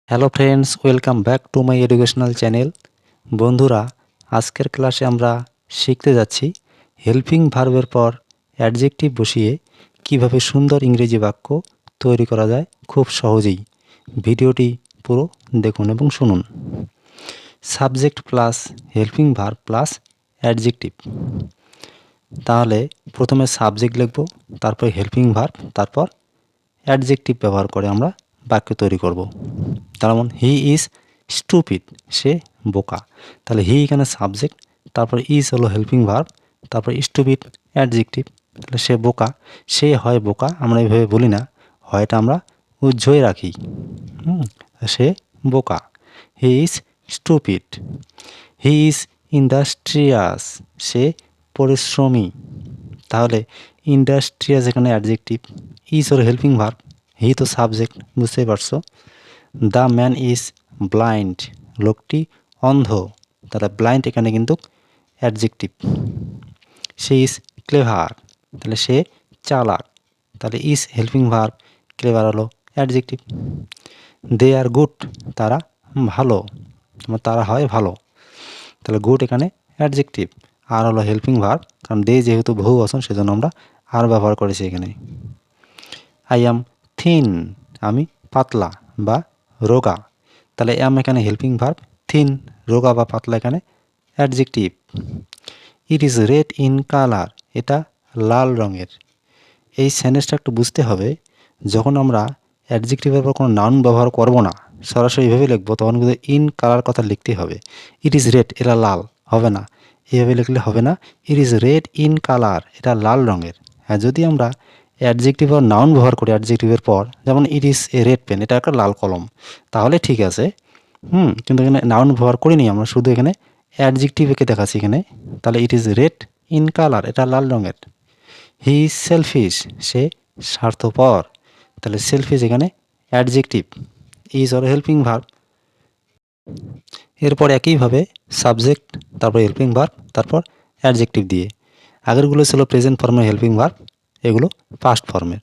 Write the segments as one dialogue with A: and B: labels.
A: Hello friends, welcome back to my educational channel. বন্ধুরা, আজকের ক্লাসে আমরা শিখতে যাচ্ছি হেল্পিং ভার্বের পর অ্যাডজেক্টিভ বসিয়ে কিভাবে সুন্দর ইংরেজি বাক্য তৈরি করা যায় খুব সহজেই। ভিডিওটি পুরো দেখুন এবং শুনুন। Subject plus helping verb plus adjective. তাহলে প্রথমে সাবজেক্ট লিখব, তারপর হেল্পিং ভার্ব, তারপর অ্যাডজেক্টিভ ব্যবহার করে আমরা বাক্য তৈরি করব। যেমন হি ইজ স্টুপিড, সে বোকা। তাহলে হি এখানে সাবজেক্ট, তারপর ইজ হলো হেল্পিং ভার্ব, তারপর স্টুপিড অ্যাডজেক্টিভ। তাহলে সে বোকা, সে হয় বোকা, আমরা এইভাবে বলি না, হয়টা আমরা উজ্জ্বয় রাখি। সে বোকা। He is stupid. He is industrious, সে পরিশ্রমী। তাহলে ইন্ডাস্ট্রিয়াস এখানে অ্যাডজেক্টিভ, ইজ হলো হেল্পিং ভার্ব, হি তো সাবজেক্ট, বুঝতেই পারছো। দ্য ম্যান ইজ ব্লাইন্ড, লোকটি অন্ধ। তাহলে ব্লাইন্ড এখানে কিন্তু অ্যাডজেক্টিভ। সে ইজ ক্লেভার, তাহলে সে চালাক। তাহলে ইজ হেল্পিং ভার্ব, ক্লেভার হলো অ্যাডজেক্টিভ। দে আর গুড, তারা ভালো, তারা হয় ভালো। তাহলে গুড এখানে অ্যাডজেক্টিভ, আর হলো হেল্পিং ভার্ব, কারণ দে যেহেতু বহু বচন সেজন্য আমরা আর ব্যবহার করেছি এখানে। আই অ্যাম থিন, আমি পাতলা বা রোগা। তাহলে অ্যাম এখানে হেল্পিং ভার্ব, থিন রোগা বা পাতলা এখানে adjective. It is red in colour, এটা লাল রঙের। এই সেন্টেন্সটা একটু বুঝতে হবে, যখন আমরা অ্যাডজেক্টিভের পর কোনো নাউন ব্যবহার করব না, সরাসরি এইভাবে লিখবো, তখন কিন্তু ইন কালার কথা লিখতে হবে। ইট ইজ রেড, এটা লাল হবে না, এইভাবে লিখলে হবে না। It is red in colour, এটা লাল রঙের। হ্যাঁ, যদি আমরা অ্যাডজেক্টিভ আর নাউন ব্যবহার করি অ্যাডজেক্টিভের পর, যেমন it is a red pen, এটা একটা লাল কলম, তাহলে ঠিক আছে। কিন্তু এখানে নাউন ব্যবহার করিনি, আমরা শুধু এখানে অ্যাডজেক্টিভকে দেখাচ্ছি এখানে। তাহলে it is red in colour, এটা লাল রঙের। হি ইজ সেলফিশ, সে স্বার্থপর। তাহলে সেলফিশ এখানে adjective, is or helping verb. এরপর একইভাবে সাবজেক্ট, তারপর হেল্পিং ভার্ব, তারপর অ্যাডজেক্টিভ দিয়ে। আগেরগুলো ছিল প্রেজেন্ট ফর্মের হেল্পিং ভার্ব, এগুলো পাস্ট ফর্মের।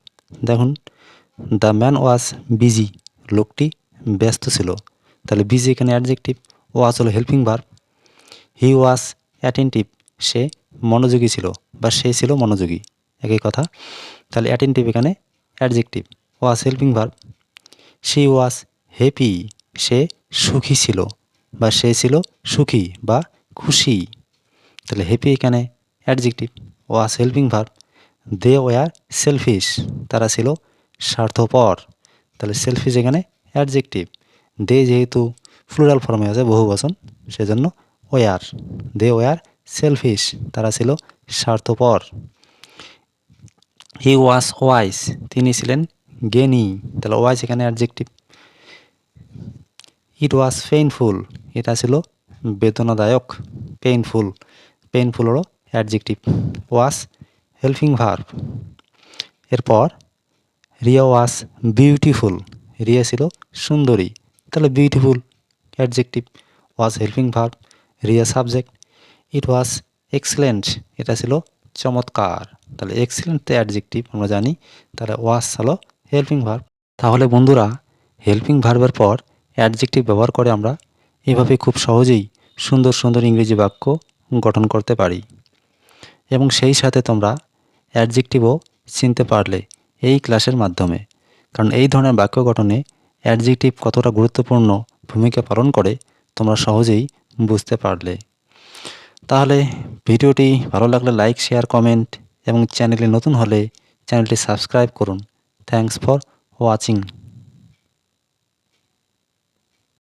A: দেখুন, দ্য ম্যান ওয়াজ বিজি, লোকটি ব্যস্ত ছিল। তাহলে বিজি এখানে অ্যাডজেক্টিভ, ওয়াজ হলো হেল্পিং ভার্ব। হি ওয়াজ অ্যাটেন্টিভ, সে মনোযোগী ছিল বা সে ছিল মনোযোগী, একই কথা। তাহলে অ্যাটেন্টিভ এখানে adjective, was helping verb. She was happy, সে সুখী ছিল বা সে ছিল সুখী বা খুশি। তাহলে হ্যাপি এখানে adjective, was helping verb. They were selfish, তারা ছিল স্বার্থপর। তাহলে সেলফিশ এখানে অ্যাডজেক্টিভ, দে যেহেতু প্লুরাল ফর্মে আছে বহু বচন, সেজন্য ওয়ার, দে ওয়ার সেলফিশ, তারা ছিল স্বার্থপর। হি ওয়াজ ওয়াইস, তিনি ছিলেন জ্ঞানী। তাহলে ওয়াইস এখানে অ্যাডজেক্টিভ। ইট ওয়াজ পেইনফুল, এটা ছিল বেদনাদায়ক। পেইনফুল, পেইনফুল হলো অ্যাডজেক্টিভ, ওয়াজ হেল্পিং ভার্ব। এরপর রিয়া ওয়াজ বিউটিফুল, রিয়া ছিল সুন্দরী। তাহলে beautiful adjective, was helping verb, Riya subject. It was excellent, এটা ছিল চমৎকার। তাহলে এক্সেলেন্ট তো অ্যাডজেক্টিভ আমরা জানি, তাহলে ওয়াজ হলো হেল্পিং ভার্ব। তাহলে বন্ধুরা, হেল্পিং ভার্বের পর অ্যাডজেক্টিভ ব্যবহার করে আমরা এভাবে খুব সহজেই সুন্দর সুন্দর ইংরেজি বাক্য গঠন করতে পারি। এবং সেই সাথে তোমরা অ্যাডজেক্টিভও চিনতে পারলে এই ক্লাসের মাধ্যমে, কারণ এই ধরনের বাক্য গঠনে অ্যাডজেক্টিভ কতটা গুরুত্বপূর্ণ ভূমিকা পালন করে তোমরা সহজেই বুঝতে পারলে। তাহলে ভিডিওটি ভালো লাগলে লাইক, শেয়ার, কমেন্ট এবং চ্যানেলে নতুন হলে চ্যানেলটি সাবস্ক্রাইব করুন। Thanks for watching.